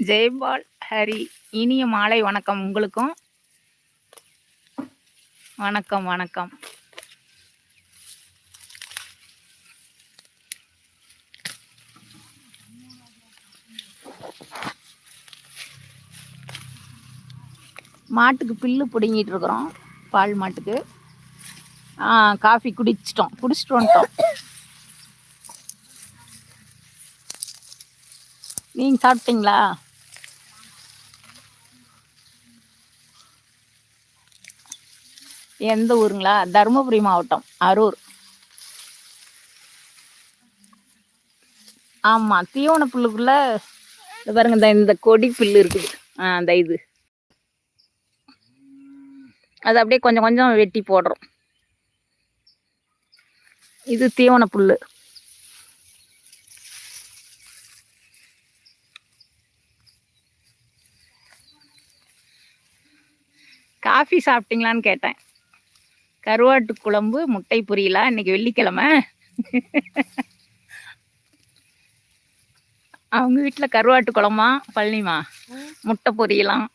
ஜெய்பால் ஹரி, இனிய மாலை வணக்கம் உங்களுக்கும். வணக்கம் வணக்கம். மாட்டுக்கு பில்லு பிடுங்கிட்டு இருக்கிறோம், பால் மாட்டுக்கு. காஃபி குடிச்சிட்டு வந்துட்டோம். நீங்க சாப்பிட்டீங்களா? எந்த ஊருங்களா? தருமபுரி மாவட்டம், அரூர். ஆமா, தீவன புல்லுக்குள்ள பாருங்க, இந்த கொடி புல்லு இருக்குது. அந்த இது அது அப்படியே கொஞ்சம் கொஞ்சம் வெட்டி போடுறோம். இது தீவன புல்லு. காஃபி சாப்பிட்டீங்களான்னு கேட்டேன். கருவாட்டு குழம்பு, முட்டை பொரியலா? இன்னைக்கு வெள்ளிக்கிழமை. அவங்க வீட்டில் கருவாட்டு குழம்பா? பழனிமா முட்டை பொரியலாம்.